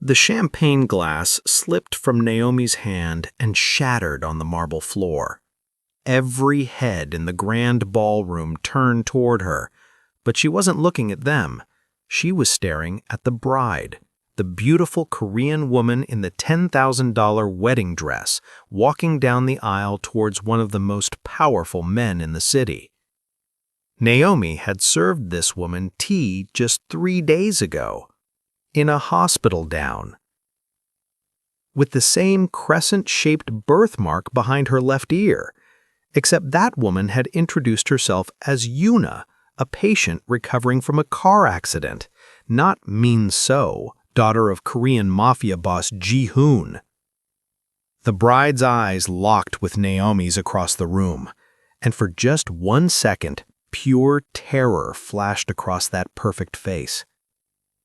The champagne glass slipped from Naomi's hand and shattered on the marble floor. Every head in the grand ballroom turned toward her, but she wasn't looking at them. She was staring at the bride, the beautiful Korean woman in the $10,000 wedding dress, walking down the aisle towards one of the most powerful men in the city. Naomi had served this woman tea just 3 days ago, in a hospital gown, with the same crescent-shaped birthmark behind her left ear, except that woman had introduced herself as Yuna, a patient recovering from a car accident, not Min-so, daughter of Korean Mafia boss Ji-hoon. The bride's eyes locked with Naomi's across the room, and for just 1 second, pure terror flashed across that perfect face.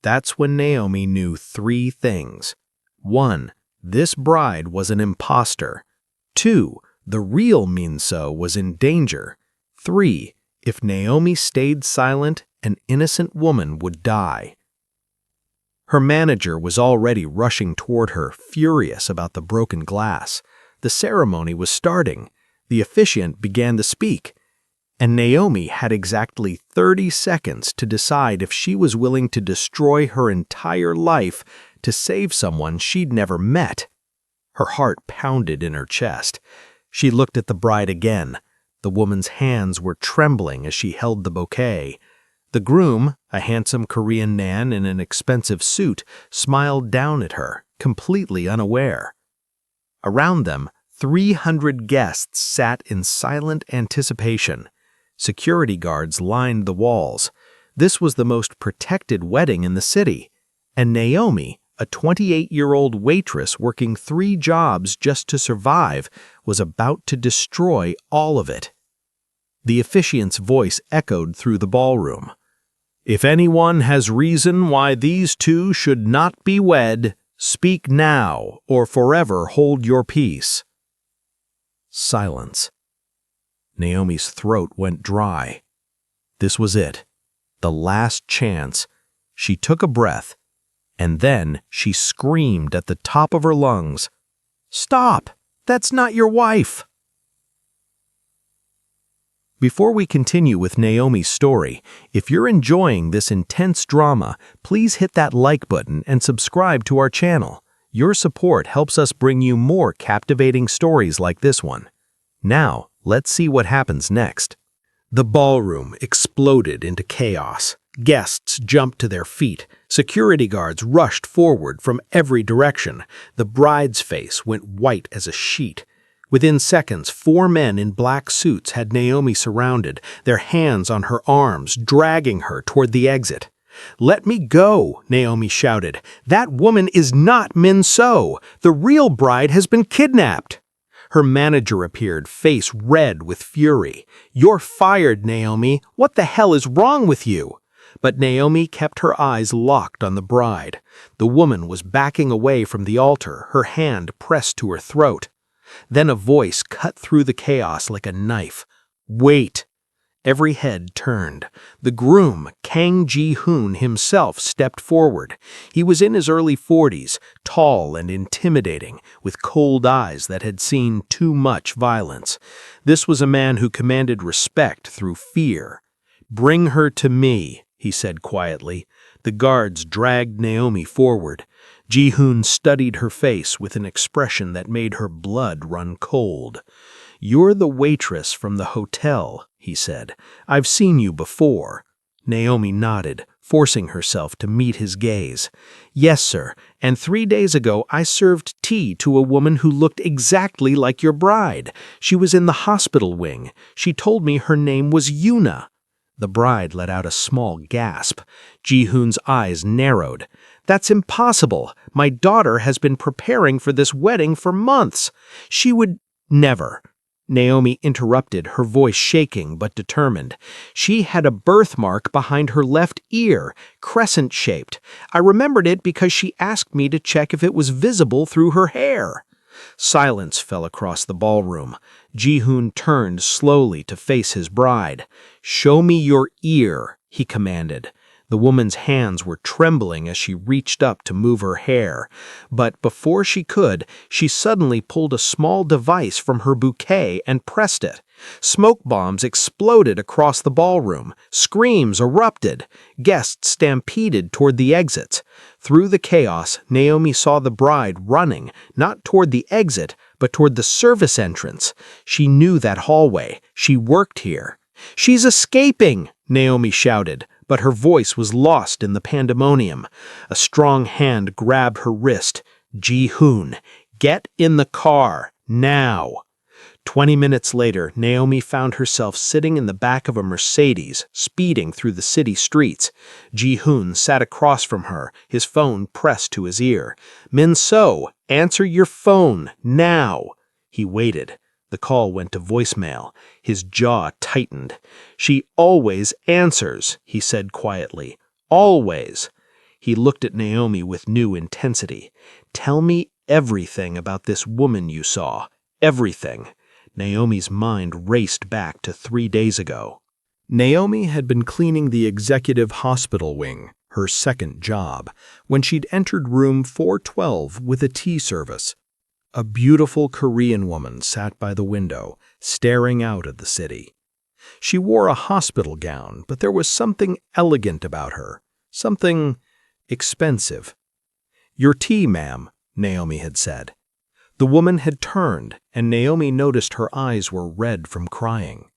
That's when Naomi knew 3 things. 1. This bride was an imposter. 2. The real Min-so was in danger. 3. If Naomi stayed silent, an innocent woman would die. Her manager was already rushing toward her, furious about the broken glass. The ceremony was starting. The officiant began to speak, and Naomi had exactly 30 seconds to decide if she was willing to destroy her entire life to save someone she'd never met. Her heart pounded in her chest. She looked at the bride again. The woman's hands were trembling as she held the bouquet. The groom, a handsome Korean man in an expensive suit, smiled down at her, completely unaware. Around them, 300 guests sat in silent anticipation. Security guards lined the walls. This was the most protected wedding in the city, and Naomi, a 28-year-old waitress working 3 jobs just to survive, was about to destroy all of it. The officiant's voice echoed through the ballroom. "If anyone has reason why these 2 should not be wed, speak now or forever hold your peace." Silence. Naomi's throat went dry. This was it, the last chance. She took a breath, and then she screamed at the top of her lungs, "Stop! That's not your wife!" Before we continue with Naomi's story, if you're enjoying this intense drama, please hit that like button and subscribe to our channel. Your support helps us bring you more captivating stories like this one. Now, let's see what happens next. The ballroom exploded into chaos. Guests jumped to their feet. Security guards rushed forward from every direction. The bride's face went white as a sheet. Within seconds, 4 men in black suits had Naomi surrounded, their hands on her arms, dragging her toward the exit. "Let me go," Naomi shouted. "That woman is not Min-so. The real bride has been kidnapped." Her manager appeared, face red with fury. "You're fired, Naomi. What the hell is wrong with you?" But Naomi kept her eyes locked on the bride. The woman was backing away from the altar, her hand pressed to her throat. Then a voice cut through the chaos like a knife. "Wait!" Every head turned. The groom, Kang Ji-hoon himself, stepped forward. He was in his early 40s, tall and intimidating, with cold eyes that had seen too much violence. This was a man who commanded respect through fear. "Bring her to me," he said quietly. The guards dragged Naomi forward. Ji-hoon studied her face with an expression that made her blood run cold. "You're the waitress from the hotel," he said. "I've seen you before." Naomi nodded, forcing herself to meet his gaze. "Yes, sir, and 3 days ago I served tea to a woman who looked exactly like your bride. She was in the hospital wing. She told me her name was Yuna." The bride let out a small gasp. Ji-hoon's eyes narrowed. "That's impossible. My daughter has been preparing for this wedding for months. She would never." Naomi interrupted, her voice shaking but determined. "She had a birthmark behind her left ear, crescent-shaped. I remembered it because she asked me to check if it was visible through her hair." Silence fell across the ballroom. Ji-hoon turned slowly to face his bride. "Show me your ear," he commanded. The woman's hands were trembling as she reached up to move her hair, but before she could, she suddenly pulled a small device from her bouquet and pressed it. Smoke bombs exploded across the ballroom. Screams erupted. Guests stampeded toward the exits. Through the chaos, Naomi saw the bride running, not toward the exit, but toward the service entrance. She knew that hallway. She worked here. "She's escaping!" Naomi shouted, but her voice was lost in the pandemonium. A strong hand grabbed her wrist. "Ji-hoon, get in the car, now!" 20 minutes later, Naomi found herself sitting in the back of a Mercedes, speeding through the city streets. Ji-hoon sat across from her, his phone pressed to his ear. "Min-so, answer your phone, now!" He waited. The call went to voicemail. His jaw tightened. "She always answers," he said quietly. "Always." He looked at Naomi with new intensity. "Tell me everything about this woman you saw. Everything." Naomi's mind raced back to 3 days ago. Naomi had been cleaning the executive hospital wing, her second job, when she'd entered room 412 with a tea service. A beautiful Korean woman sat by the window, staring out at the city. She wore a hospital gown, but there was something elegant about her, something expensive. "Your tea, ma'am," Naomi had said. The woman had turned, and Naomi noticed her eyes were red from crying.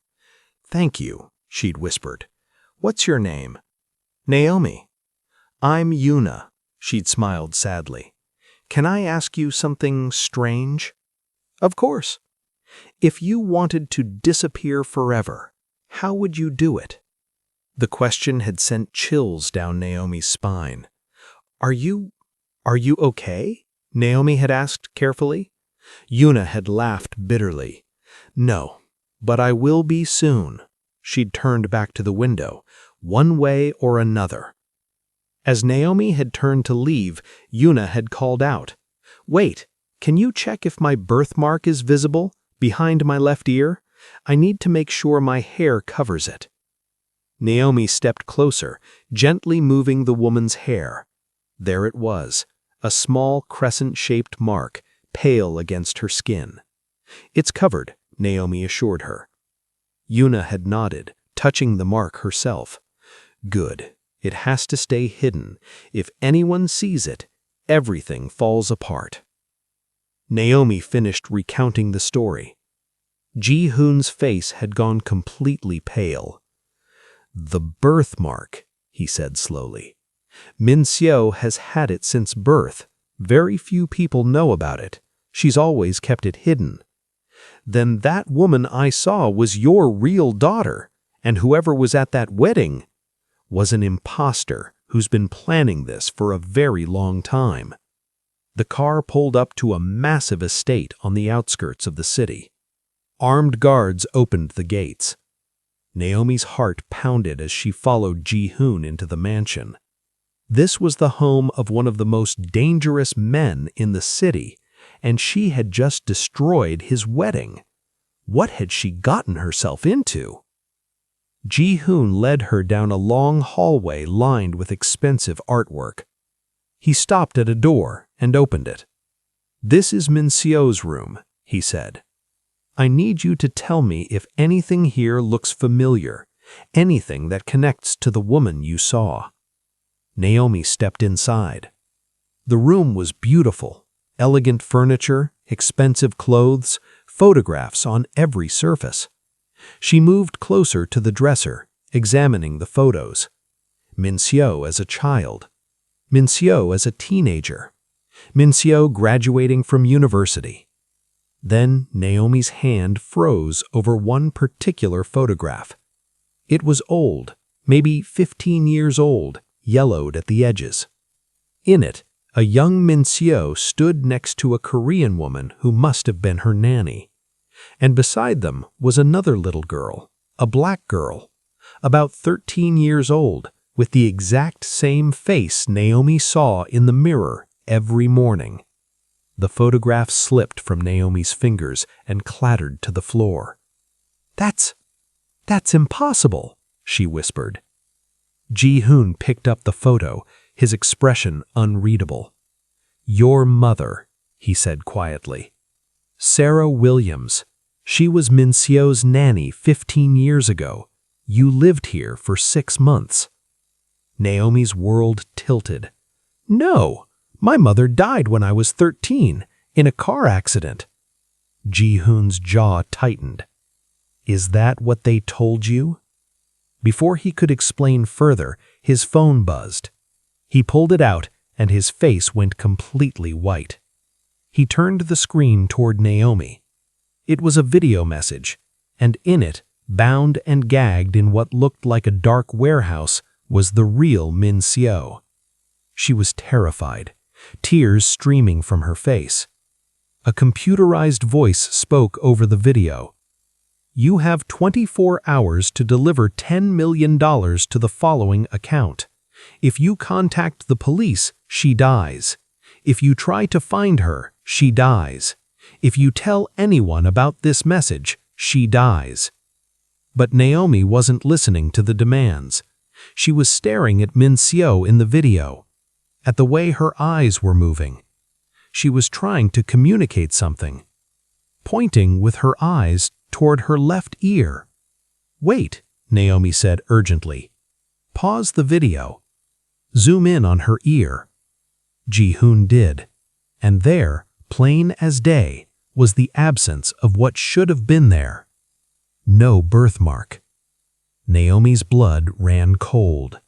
"Thank you," she'd whispered. "What's your name?" "Naomi." "I'm Yuna," she'd smiled sadly. "Can I ask you something strange?" "Of course." "If you wanted to disappear forever, how would you do it?" The question had sent chills down Naomi's spine. Are you okay?" Naomi had asked carefully. Yuna had laughed bitterly. "No, but I will be soon." She'd turned back to the window, one way or another. As Naomi had turned to leave, Yuna had called out, "Wait, can you check if my birthmark is visible, behind my left ear? I need to make sure my hair covers it." Naomi stepped closer, gently moving the woman's hair. There it was, a small crescent-shaped mark, pale against her skin. "It's covered," Naomi assured her. Yuna had nodded, touching the mark herself. "Good. It has to stay hidden. If anyone sees it, everything falls apart." Naomi finished recounting the story. Ji-hoon's face had gone completely pale. "The birthmark," he said slowly. "Min-seo has had it since birth. Very few people know about it. She's always kept it hidden." "Then that woman I saw was your real daughter, and whoever was at that wedding was an imposter who's been planning this for a very long time." The car pulled up to a massive estate on the outskirts of the city. Armed guards opened the gates. Naomi's heart pounded as she followed Ji-hoon into the mansion. This was the home of one of the most dangerous men in the city, and she had just destroyed his wedding. What had she gotten herself into? Ji-hoon led her down a long hallway lined with expensive artwork. He stopped at a door and opened it. "This is Min-seo's room," he said. "I need you to tell me if anything here looks familiar, anything that connects to the woman you saw." Naomi stepped inside. The room was beautiful. Elegant furniture, expensive clothes, photographs on every surface. She moved closer to the dresser, examining the photos. Min-seo as a child. Min-seo as a teenager. Min-seo graduating from university. Then Naomi's hand froze over one particular photograph. It was old, maybe 15 years old, yellowed at the edges. In it, a young Min-seo stood next to a Korean woman who must have been her nanny. And beside them was another little girl, a black girl, about 13 years old, with the exact same face Naomi saw in the mirror every morning. The photograph slipped from Naomi's fingers and clattered to the floor. That's impossible," she whispered. Ji-hoon picked up the photo, his expression unreadable. "Your mother," he said quietly. "Sarah Williams. She was Min Seo's nanny 15 years ago. You lived here for 6 months." Naomi's world tilted. "No, my mother died when I was 13, in a car accident." Ji-hoon's jaw tightened. "Is that what they told you?" Before he could explain further, his phone buzzed. He pulled it out, and his face went completely white. He turned the screen toward Naomi. It was a video message, and in it, bound and gagged in what looked like a dark warehouse, was the real Min Seo. She was terrified, tears streaming from her face. A computerized voice spoke over the video. "You have 24 hours to deliver $10 million to the following account. If you contact the police, she dies. If you try to find her, she dies. If you tell anyone about this message, she dies." But Naomi wasn't listening to the demands. She was staring at Min Seo in the video, at the way her eyes were moving. She was trying to communicate something, pointing with her eyes toward her left ear. "Wait," Naomi said urgently. "Pause the video. Zoom in on her ear." Ji-hoon did, and there, plain as day, was the absence of what should have been there. No birthmark. Naomi's blood ran cold.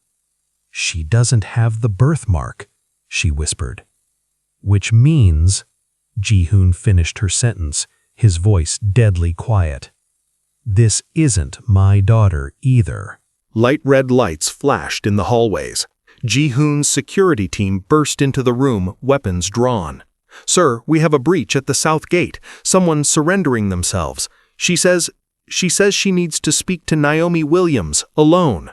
"She doesn't have the birthmark," she whispered. "Which means," Ji-hoon finished her sentence, his voice deadly quiet, "this isn't my daughter either." Light red lights flashed in the hallways. Ji-hoon's security team burst into the room, weapons drawn. "Sir, we have a breach at the south gate. Someone surrendering themselves. She says she needs to speak to Naomi Williams, alone."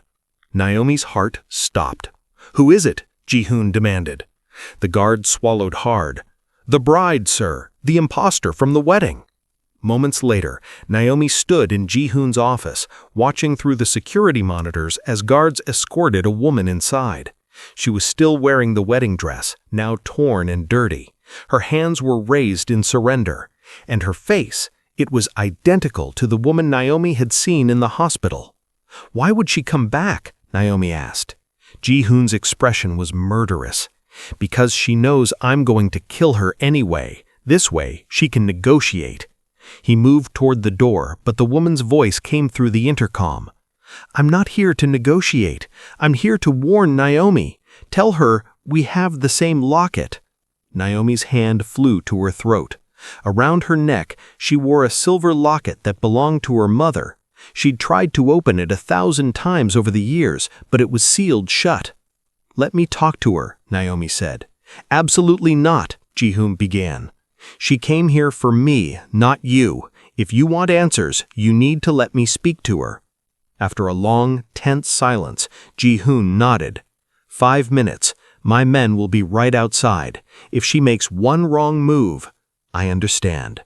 Naomi's heart stopped. "Who is it?" Ji-hoon demanded. The guard swallowed hard. "The bride, sir. The imposter from the wedding." Moments later, Naomi stood in Ji-hoon's office, watching through the security monitors as guards escorted a woman inside. She was still wearing the wedding dress, now torn and dirty. Her hands were raised in surrender, and her face, it was identical to the woman Naomi had seen in the hospital. "Why would she come back?" Naomi asked. Ji-hoon's expression was murderous. "Because she knows I'm going to kill her anyway. This way, she can negotiate." He moved toward the door, but the woman's voice came through the intercom. "I'm not here to negotiate. I'm here to warn Naomi. Tell her we have the same locket." Naomi's hand flew to her throat. Around her neck, she wore a silver locket that belonged to her mother. She'd tried to open it 1,000 times over the years, but it was sealed shut. "Let me talk to her," Naomi said. "Absolutely not," Ji-hoon began. "She came here for me, not you. If you want answers, you need to let me speak to her." After a long, tense silence, Ji-hoon nodded. 5 minutes. My men will be right outside. If she makes one wrong move, I understand."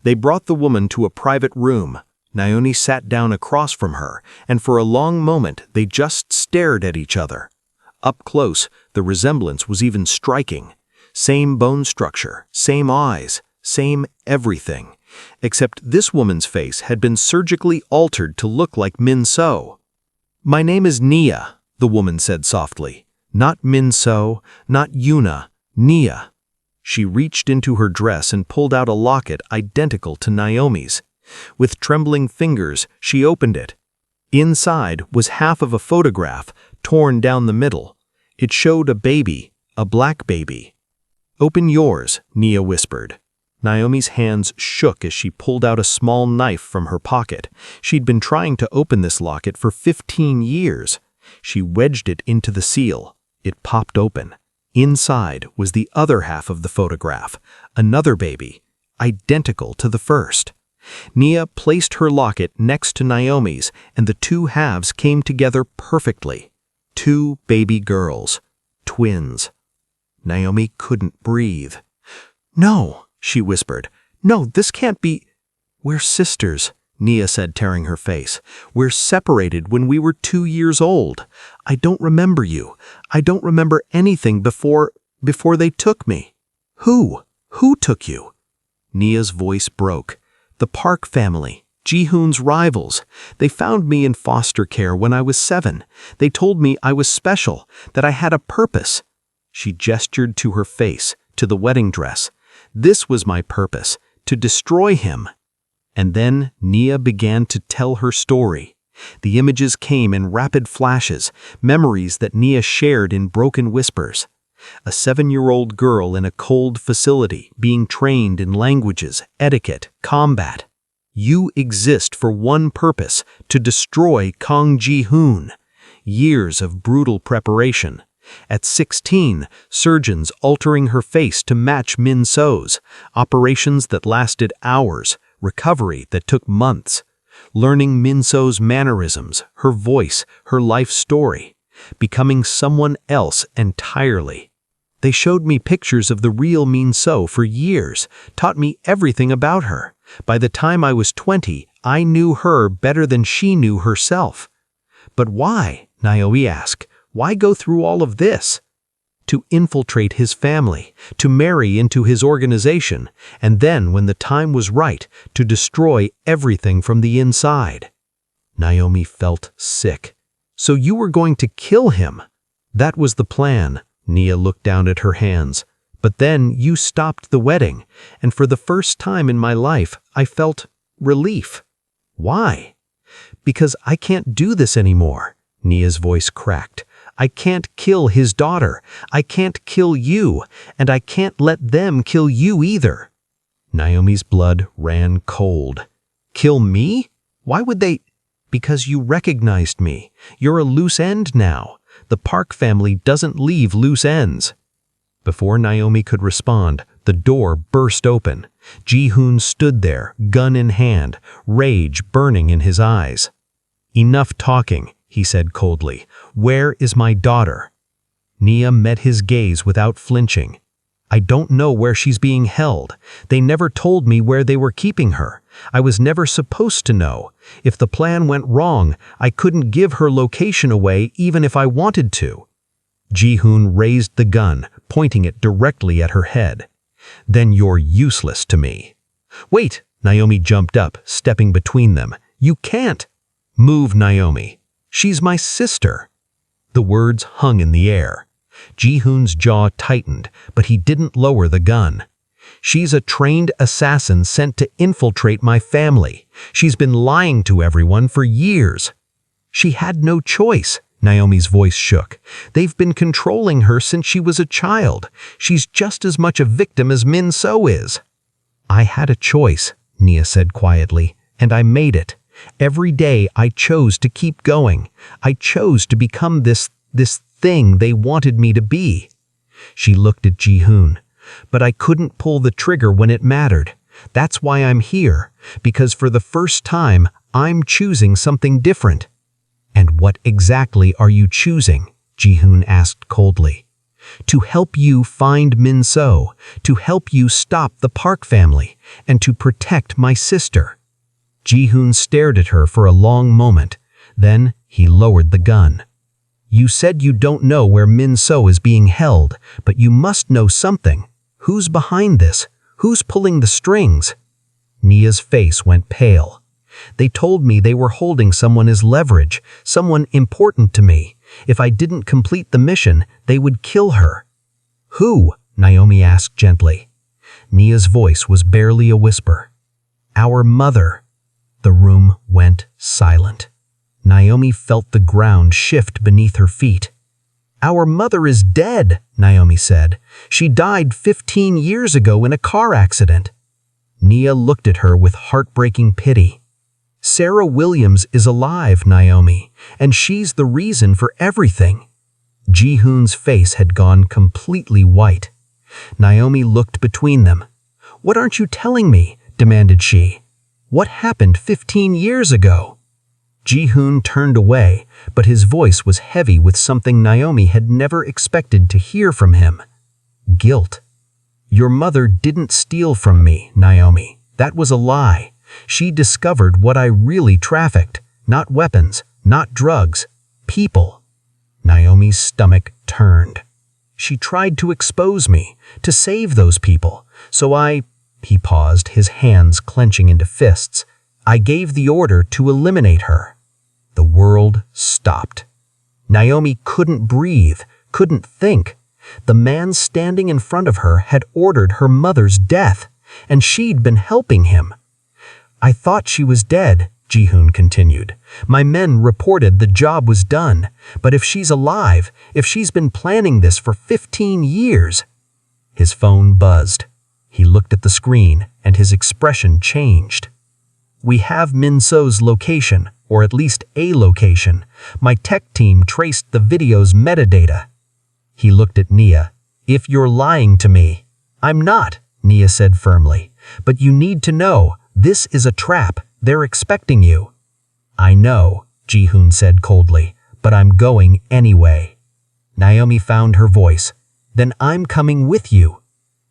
They brought the woman to a private room. Naomi sat down across from her, and for a long moment they just stared at each other. Up close, the resemblance was even striking. Same bone structure, same eyes, same everything. Except this woman's face had been surgically altered to look like Min Seo. "My name is Nia," the woman said softly. "Not Min Seo, not Yuna, Nia." She reached into her dress and pulled out a locket identical to Naomi's. With trembling fingers, she opened it. Inside was half of a photograph, torn down the middle. It showed a baby, a black baby. "Open yours," Nia whispered. Naomi's hands shook as she pulled out a small knife from her pocket. She'd been trying to open this locket for 15 years. She wedged it into the seal. It popped open. Inside was the other half of the photograph, another baby, identical to the first. Nia placed her locket next to Naomi's, and the two halves came together perfectly. 2 baby girls, twins. Naomi couldn't breathe. "No," she whispered. "No, this can't be." "We're sisters," Nia said, tearing her face. "We're separated when we were 2 years old. I don't remember you. I don't remember anything before they took me." "Who? Who took you?" Nia's voice broke. "The Park family. Ji-hoon's rivals. They found me in foster care when I was 7. They told me I was special, that I had a purpose." She gestured to her face, to the wedding dress. "This was my purpose, to destroy him." And then Nia began to tell her story. The images came in rapid flashes, memories that Nia shared in broken whispers. A 7-year-old girl in a cold facility, being trained in languages, etiquette, combat. You exist for one purpose, to destroy Kang Ji-hoon. Years of brutal preparation. At 16, surgeons altering her face to match Min-so's, operations that lasted hours, recovery that took months. Learning Min-so's mannerisms, her voice, her life story. Becoming someone else entirely. They showed me pictures of the real Min-so for years, taught me everything about her. By the time I was 20, I knew her better than she knew herself. "But why?" Naomi asked. "Why go through all of this?" "To infiltrate his family, to marry into his organization, and then, when the time was right, to destroy everything from the inside." Naomi felt sick. "So you were going to kill him?" "That was the plan." Nia looked down at her hands. "But then you stopped the wedding, and for the first time in my life, I felt relief." "Why?" "Because I can't do this anymore." Nia's voice cracked. "I can't kill his daughter. I can't kill you, and I can't let them kill you either." Naomi's blood ran cold. "Kill me? Why would they?" "Because you recognized me. You're a loose end now. The Park family doesn't leave loose ends." Before Naomi could respond, the door burst open. Ji-hoon stood there, gun in hand, rage burning in his eyes. "Enough talking," he said coldly. "Where is my daughter?" Nia met his gaze without flinching. "I don't know where she's being held. They never told me where they were keeping her. I was never supposed to know. If the plan went wrong, I couldn't give her location away even if I wanted to." Ji-hoon raised the gun, pointing it directly at her head. "Then you're useless to me." "Wait!" Naomi jumped up, stepping between them. "You can't!" "Move, Naomi. She's my sister." The words hung in the air. Ji-hoon's jaw tightened, but he didn't lower the gun. "She's a trained assassin sent to infiltrate my family. She's been lying to everyone for years." "She had no choice." Naomi's voice shook. "They've been controlling her since she was a child. She's just as much a victim as Min-so is." "I had a choice," Nia said quietly, "and I made it. Every day I chose to keep going. I chose to become this thing they wanted me to be." She looked at Ji-hoon. "But I couldn't pull the trigger when it mattered. That's why I'm here, because for the first time, I'm choosing something different." "And what exactly are you choosing?" Ji-hoon asked coldly. "To help you find Min-so, to help you stop the Park family, and to protect my sister." Ji-hoon stared at her for a long moment. Then he lowered the gun. "You said you don't know where Min-so is being held, but you must know something. Who's behind this? Who's pulling the strings?" Nia's face went pale. "They told me they were holding someone as leverage, someone important to me. If I didn't complete the mission, they would kill her." "Who?" Naomi asked gently. Nia's voice was barely a whisper. "Our mother." The room went silent. Naomi felt the ground shift beneath her feet. "Our mother is dead," Naomi said. "She died 15 years ago in a car accident." Nia looked at her with heartbreaking pity. "Sarah Williams is alive, Naomi, and she's the reason for everything." Ji-hoon's face had gone completely white. Naomi looked between them. "What aren't you telling me?" demanded she. "What happened 15 years ago?" Ji-hoon turned away, but his voice was heavy with something Naomi had never expected to hear from him. Guilt. "Your mother didn't steal from me, Naomi. That was a lie. She discovered what I really trafficked. Not weapons, not drugs, people. Naomi's stomach turned. She tried to expose me, to save those people. So he paused, his hands clenching into fists. I gave the order to eliminate her. The world stopped. Naomi couldn't breathe, couldn't think. The man standing in front of her had ordered her mother's death, and she'd been helping him. I thought she was dead, Ji-hoon continued. My men reported the job was done, but if she's alive, if she's been planning this for 15 years... His phone buzzed. He looked at the screen, and his expression changed. We have Min-so's location, or at least a location. My tech team traced the video's metadata. He looked at Nia. If you're lying to me... I'm not, Nia said firmly. But you need to know, this is a trap. They're expecting you. I know, Ji-hoon said coldly, but I'm going anyway. Naomi found her voice. Then I'm coming with you.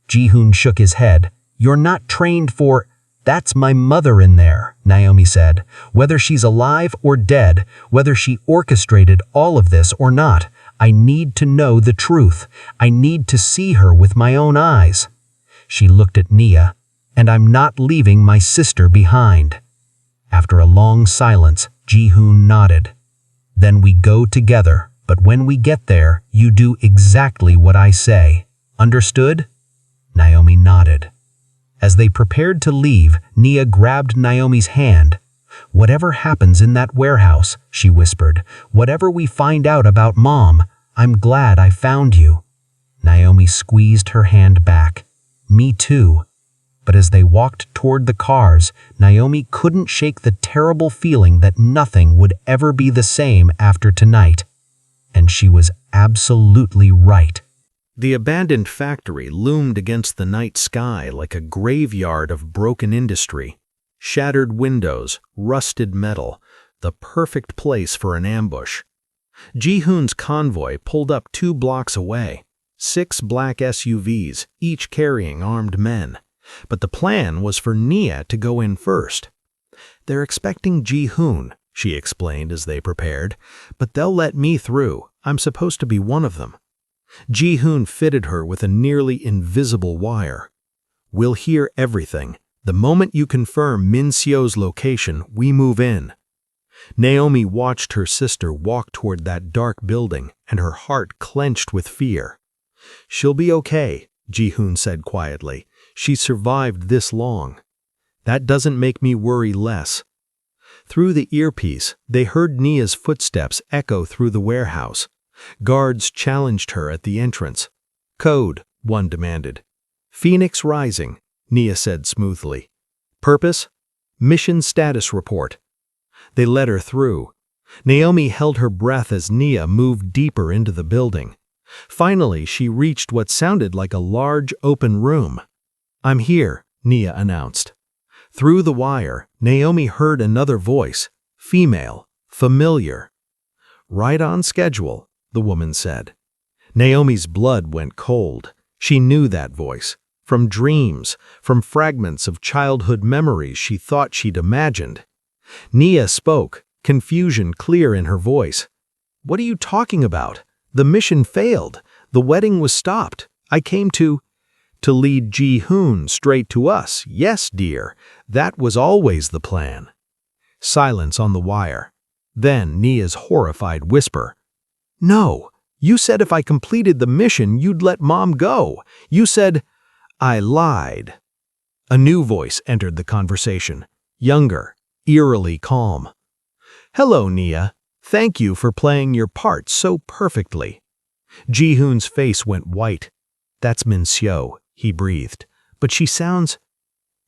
Ji-hoon shook his head. You're not trained for... That's my mother in there, Naomi said. Whether she's alive or dead, whether she orchestrated all of this or not, I need to know the truth. I need to see her with my own eyes. She looked at Nia. And I'm not leaving my sister behind. After a long silence, Ji-hoon nodded. Then we go together, but when we get there, you do exactly what I say. Understood? Naomi nodded. As they prepared to leave, Nia grabbed Naomi's hand. Whatever happens in that warehouse, she whispered, whatever we find out about Mom, I'm glad I found you. Naomi squeezed her hand back. Me too. But as they walked toward the cars, Naomi couldn't shake the terrible feeling that nothing would ever be the same after tonight. And she was absolutely right. The abandoned factory loomed against the night sky like a graveyard of broken industry. Shattered windows, rusted metal, the perfect place for an ambush. Ji-hoon's convoy pulled up 2 blocks away. 6 black SUVs, each carrying armed men. But the plan was for Nia to go in first. They're expecting Ji-hoon, she explained as they prepared, but they'll let me through. I'm supposed to be one of them. Ji-hoon fitted her with a nearly invisible wire. We'll hear everything. The moment you confirm Min-seo's location, we move in. Naomi watched her sister walk toward that dark building, and her heart clenched with fear. She'll be okay, Ji-hoon said quietly. She survived this long. That doesn't make me worry less. Through the earpiece, they heard Nia's footsteps echo through the warehouse. Guards challenged her at the entrance. Code, one demanded. Phoenix Rising, Nia said smoothly. Purpose? Mission status report. They let her through. Naomi held her breath as Nia moved deeper into the building. Finally, she reached what sounded like a large open room. I'm here, Nia announced. Through the wire, Naomi heard another voice, female, familiar. Right on schedule, the woman said. Naomi's blood went cold. She knew that voice. From dreams, from fragments of childhood memories she thought she'd imagined. Nia spoke, confusion clear in her voice. What are you talking about? The mission failed. The wedding was stopped. I came to lead Ji-hoon straight to us. Yes, dear. That was always the plan. Silence on the wire. Then Nia's horrified whisper. No, you said if I completed the mission, you'd let Mom go. You said... I lied. A new voice entered the conversation. Younger, eerily calm. Hello, Nia. Thank you for playing your part so perfectly. Ji-hoon's face went white. That's Min-seo, he breathed. But she sounds...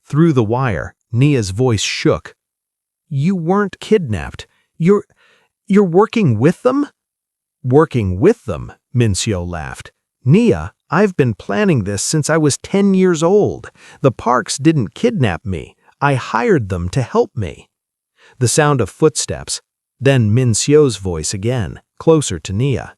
Through the wire, Nia's voice shook. You weren't kidnapped. You're working with them? Working with them, Min-seo laughed. Nia, I've been planning this since I was 10 years old. The Parks didn't kidnap me. I hired them to help me. The sound of footsteps. Then Min-seo's voice again, closer to Nia.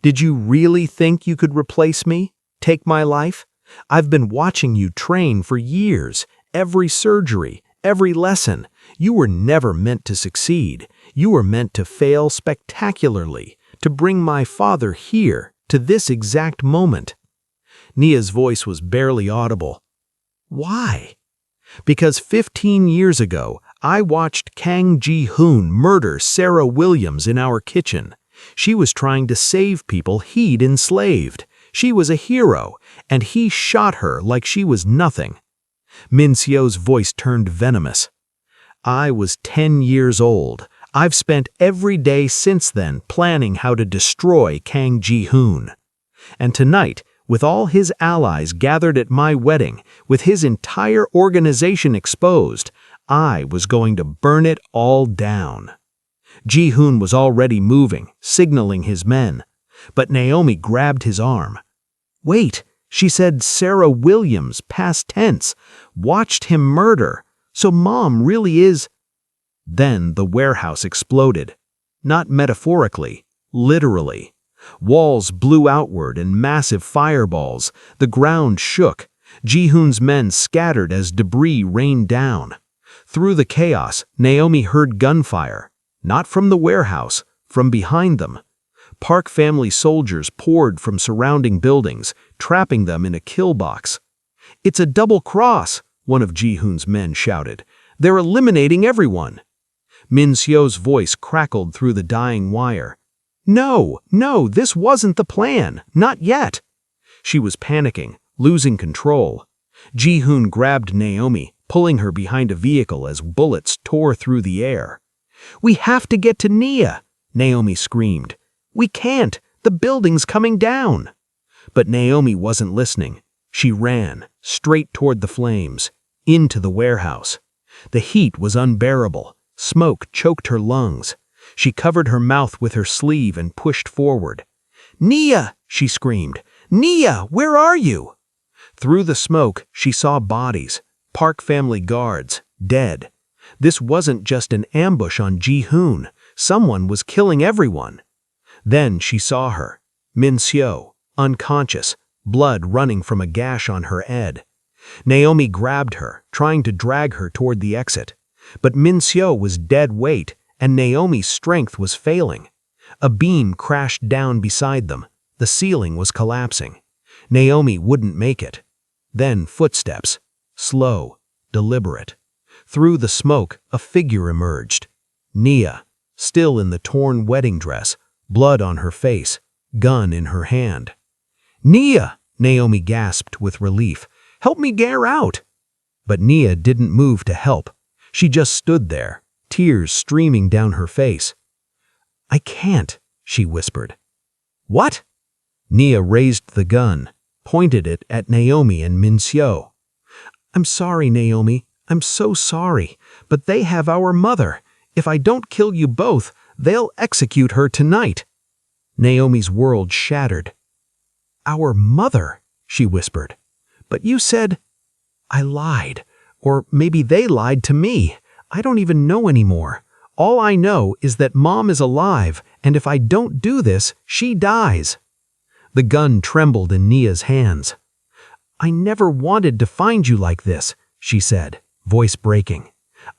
Did you really think you could replace me? Take my life? I've been watching you train for years. Every surgery, every lesson. You were never meant to succeed. You were meant to fail spectacularly, to bring my father here, to this exact moment." Nia's voice was barely audible. "Why?" "Because 15 years ago, I watched Kang Ji-hoon murder Sarah Williams in our kitchen. She was trying to save people he'd enslaved. She was a hero, and he shot her like she was nothing." Min-seo's voice turned venomous. "I was 10 years old. I've spent every day since then planning how to destroy Kang Ji-hoon. And tonight, with all his allies gathered at my wedding, with his entire organization exposed, I was going to burn it all down." Ji-hoon was already moving, signaling his men. But Naomi grabbed his arm. "Wait," she said, "Sarah Williams, past tense, watched him murder. So Mom really is—" Then the warehouse exploded. Not metaphorically, literally. Walls blew outward in massive fireballs. The ground shook. Ji-hoon's men scattered as debris rained down. Through the chaos, Naomi heard gunfire. Not from the warehouse, from behind them. Park family soldiers poured from surrounding buildings, trapping them in a kill box. "It's a double cross," one of Ji-hoon's men shouted. "They're eliminating everyone." Min-seo's voice crackled through the dying wire. No, this wasn't the plan. Not yet." She was panicking, losing control. Ji-hoon grabbed Naomi, pulling her behind a vehicle as bullets tore through the air. "We have to get to Nia," Naomi screamed. "We can't. The building's coming down." But Naomi wasn't listening. She ran, straight toward the flames, into the warehouse. The heat was unbearable. Smoke choked her lungs. She covered her mouth with her sleeve and pushed forward. "Nia!" she screamed. "Nia, where are you?" Through the smoke, she saw bodies, Park family guards, dead. This wasn't just an ambush on Ji-hoon. Someone was killing everyone. Then she saw her, Min-seo, unconscious, blood running from a gash on her head. Naomi grabbed her, trying to drag her toward the exit. But Min-seo was dead weight, and Naomi's strength was failing. A beam crashed down beside them. The ceiling was collapsing. Naomi wouldn't make it. Then footsteps, slow, deliberate. Through the smoke, a figure emerged. Nia, still in the torn wedding dress, blood on her face, gun in her hand. "Nia!" Naomi gasped with relief. "Help me get her out!" But Nia didn't move to help. She just stood there, tears streaming down her face. "I can't," she whispered. "What?" Nia raised the gun, pointed it at Naomi and Min-seo. "I'm sorry, Naomi. I'm so sorry. But they have our mother. If I don't kill you both, they'll execute her tonight." Naomi's world shattered. "Our mother," she whispered. "But you said—" "I lied. Or maybe they lied to me. I don't even know anymore. All I know is that Mom is alive, and if I don't do this, she dies." The gun trembled in Nia's hands. "I never wanted to find you like this," she said, voice breaking.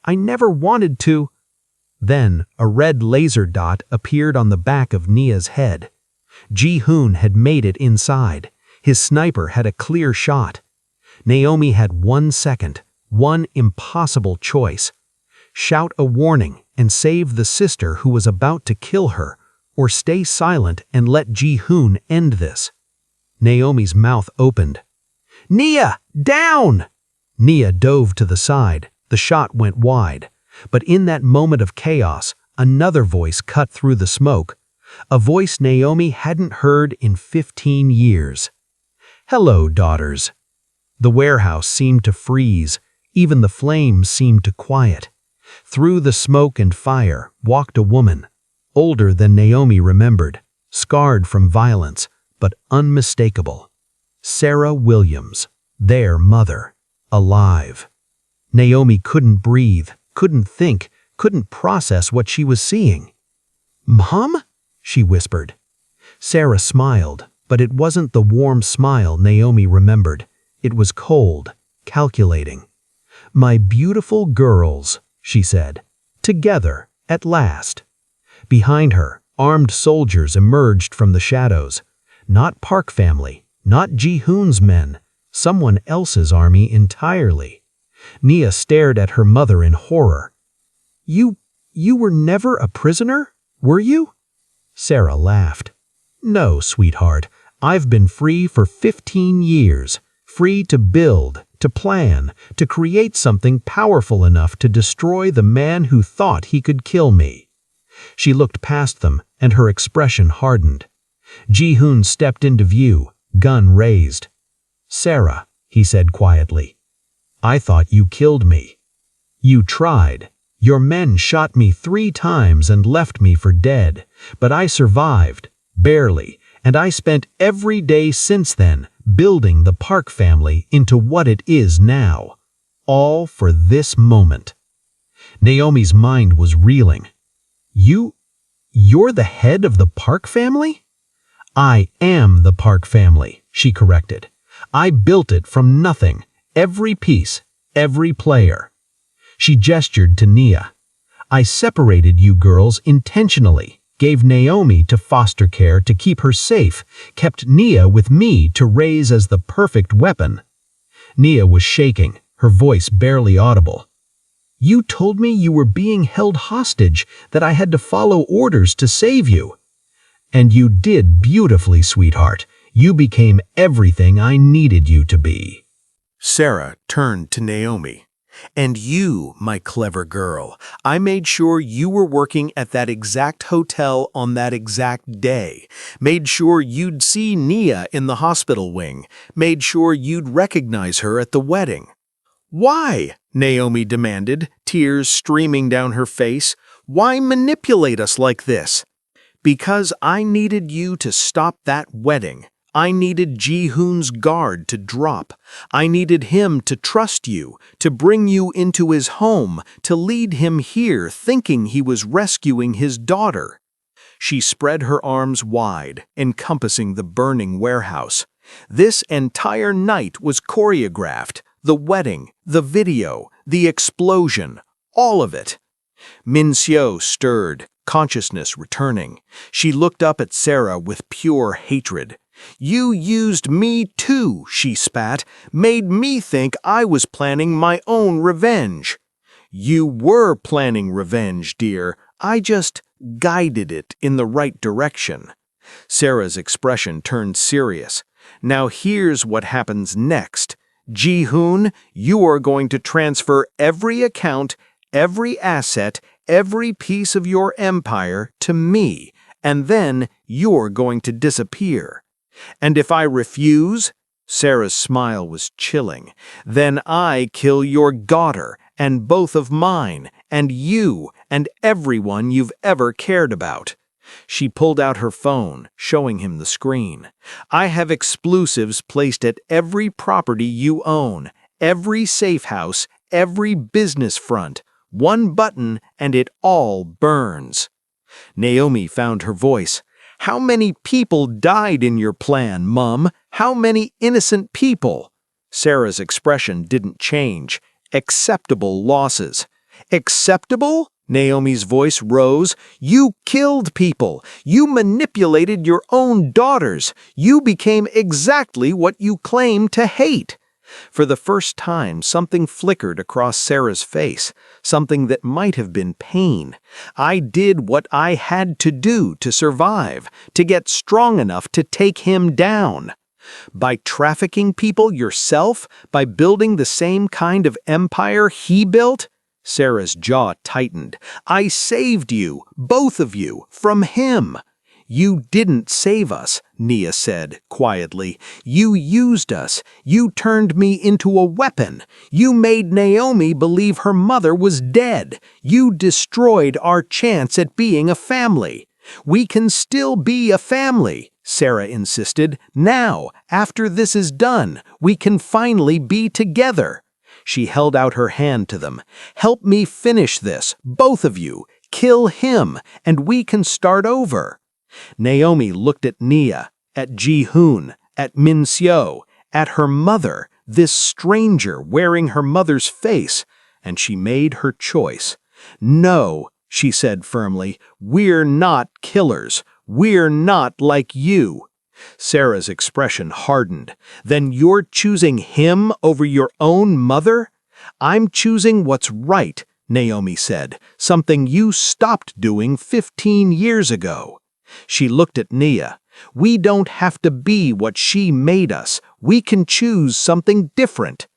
"I never wanted to—" Then a red laser dot appeared on the back of Nia's head. Ji-hoon had made it inside. His sniper had a clear shot. Naomi had 1 second, one impossible choice. Shout a warning and save the sister who was about to kill her, or stay silent and let Ji-hoon end this. Naomi's mouth opened. "Nia, down!" Nia dove to the side. The shot went wide. But in that moment of chaos, another voice cut through the smoke. A voice Naomi hadn't heard in 15 years. "Hello, daughters." The warehouse seemed to freeze. Even the flames seemed to quiet. Through the smoke and fire walked a woman, older than Naomi remembered, scarred from violence, but unmistakable. Sarah Williams, their mother, alive. Naomi couldn't breathe, couldn't think, couldn't process what she was seeing. "Mom?" she whispered. Sarah smiled, but it wasn't the warm smile Naomi remembered. It was cold, calculating. "My beautiful girls," she said. "Together, at last." Behind her, armed soldiers emerged from the shadows. Not Park family, not Ji-hoon's men, someone else's army entirely. Nia stared at her mother in horror. You were never a prisoner, were you?" Sarah laughed. "No, sweetheart. I've been free for 15 years. Free to build, to plan, to create something powerful enough to destroy the man who thought he could kill me." She looked past them, and her expression hardened. Ji-hoon stepped into view, gun raised. "Sarah," he said quietly, "I thought you killed me. You tried. Your men shot me 3 times and left me for dead, but I survived, barely, and I spent every day since then building the Park family into what it is now. All for this moment." Naomi's mind was reeling. You're the head of the Park family?" "I am the Park family," she corrected. "I built it from nothing, every piece, every player." She gestured to Nia. "I separated you girls intentionally, gave Naomi to foster care to keep her safe, kept Nia with me to raise as the perfect weapon." Nia was shaking, her voice barely audible. "You told me you were being held hostage, that I had to follow orders to save you." "And you did beautifully, sweetheart. You became everything I needed you to be." Sarah turned to Naomi. "And you, my clever girl, I made sure you were working at that exact hotel on that exact day, made sure you'd see Nia in the hospital wing, made sure you'd recognize her at the wedding." "Why?" Naomi demanded, tears streaming down her face. "Why manipulate us like this?" "Because I needed you to stop that wedding. I needed Ji-hoon's guard to drop. I needed him to trust you, to bring you into his home, to lead him here thinking he was rescuing his daughter." She spread her arms wide, encompassing the burning warehouse. This entire night was choreographed. The wedding, the video, the explosion, all of it. Min-seo stirred, consciousness returning. She looked up at Sarah with pure hatred. "You used me too," she spat, "made me think I was planning my own revenge." "You were planning revenge, dear. I just guided it in the right direction." Sarah's expression turned serious. "Now here's what happens next. Ji-hoon, you are going to transfer every account, every asset, every piece of your empire to me, and then you're going to disappear. And if I refuse," Sarah's smile was chilling, "then I kill your daughter, and both of mine, and you, and everyone you've ever cared about." She pulled out her phone, showing him the screen. "I have explosives placed at every property you own, every safe house, every business front. One button, and it all burns." Naomi found her voice. "How many people died in your plan, Mum? How many innocent people?" Sarah's expression didn't change. "Acceptable losses." "Acceptable?" Naomi's voice rose. "You killed people. You manipulated your own daughters. You became exactly what you claim to hate." For the first time, something flickered across Sarah's face, something that might have been pain. "I did what I had to do to survive, to get strong enough to take him down." "By trafficking people yourself? By building the same kind of empire he built?" Sarah's jaw tightened. "I saved you, both of you, from him." "You didn't save us," Nia said quietly. "You used us. You turned me into a weapon. You made Naomi believe her mother was dead. You destroyed our chance at being a family." "We can still be a family," Sarah insisted. "Now, after this is done, we can finally be together." She held out her hand to them. "Help me finish this, both of you. Kill him, and we can start over." Naomi looked at Nia, at Ji-hoon, at Min-seo, at her mother, this stranger wearing her mother's face, and she made her choice. "No," she said firmly, "we're not killers. We're not like you." Sarah's expression hardened. "Then you're choosing him over your own mother?" "I'm choosing what's right," Naomi said, "something you stopped doing 15 years ago." She looked at Nia. "We don't have to be what she made us. We can choose something different."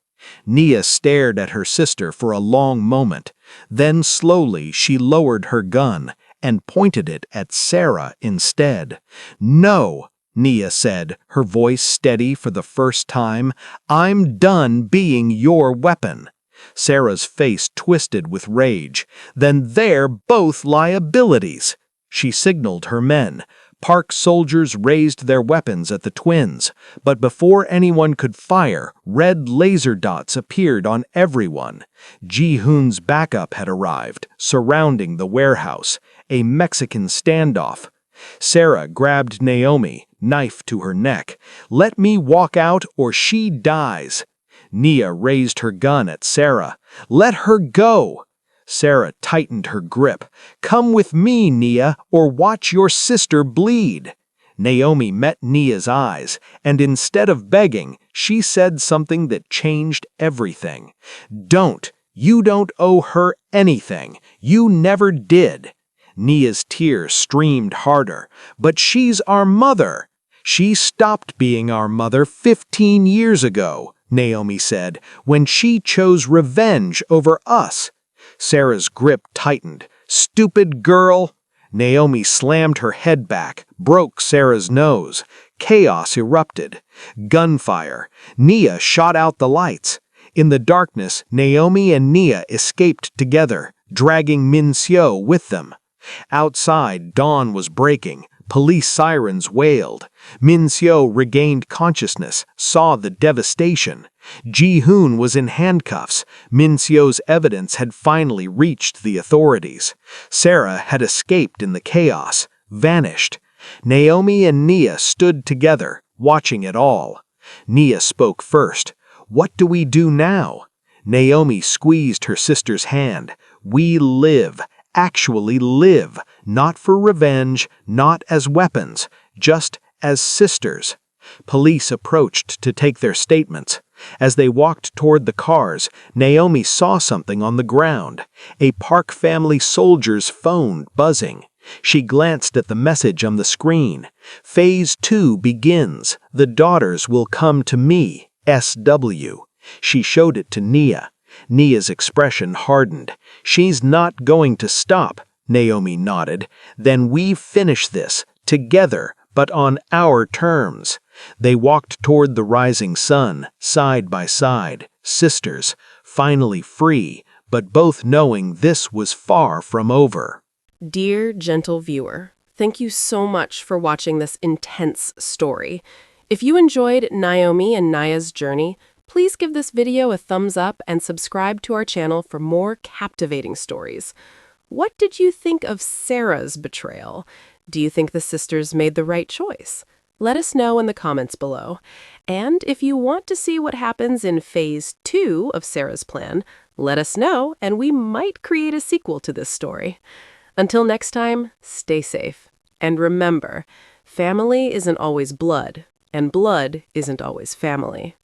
Nia stared at her sister for a long moment. Then slowly she lowered her gun and pointed it at Sarah instead. "No," Nia said, her voice steady for the first time. "I'm done being your weapon." Sarah's face twisted with rage. "Then they're both liabilities." She signaled her men. Park soldiers raised their weapons at the twins, but before anyone could fire, red laser dots appeared on everyone. Ji-hoon's backup had arrived, surrounding the warehouse, a Mexican standoff. Sarah grabbed Naomi, knife to her neck. "Let me walk out or she dies." Nia raised her gun at Sarah. "Let her go." Sarah tightened her grip. "Come with me, Nia, or watch your sister bleed." Naomi met Nia's eyes, and instead of begging, she said something that changed everything. "Don't. You don't owe her anything. You never did." Nia's tears streamed harder. "But she's our mother." "She stopped being our mother 15 years ago," Naomi said, "when she chose revenge over us." Sarah's grip tightened. "Stupid girl!" Naomi slammed her head back, broke Sarah's nose. Chaos erupted. Gunfire. Nia shot out the lights. In the darkness, Naomi and Nia escaped together, dragging Min-seo with them. Outside, dawn was breaking. Police sirens wailed. Min-seo regained consciousness, saw the devastation. Ji-hoon was in handcuffs. Min-seo's evidence had finally reached the authorities. Sarah had escaped in the chaos, vanished. Naomi and Nia stood together, watching it all. Nia spoke first. "What do we do now?" Naomi squeezed her sister's hand. "We live. Actually live, not for revenge, not as weapons, just as sisters." Police approached to take their statements. As they walked toward the cars, Naomi saw something on the ground, a Park family soldier's phone buzzing. She glanced at the message on the screen. "Phase 2 begins. The daughters will come to me, SW." She showed it to Nia. Nia's expression hardened. "She's not going to stop," Naomi nodded. "Then we finish this, together, but on our terms." They walked toward the rising sun, side by side, sisters, finally free, but both knowing this was far from over. Dear gentle viewer, thank you so much for watching this intense story. If you enjoyed Naomi and Naya's journey, please give this video a thumbs up and subscribe to our channel for more captivating stories. What did you think of Sarah's betrayal? Do you think the sisters made the right choice? Let us know in the comments below. And if you want to see what happens in Phase 2 of Sarah's plan, let us know and we might create a sequel to this story. Until next time, stay safe. And remember, family isn't always blood, and blood isn't always family.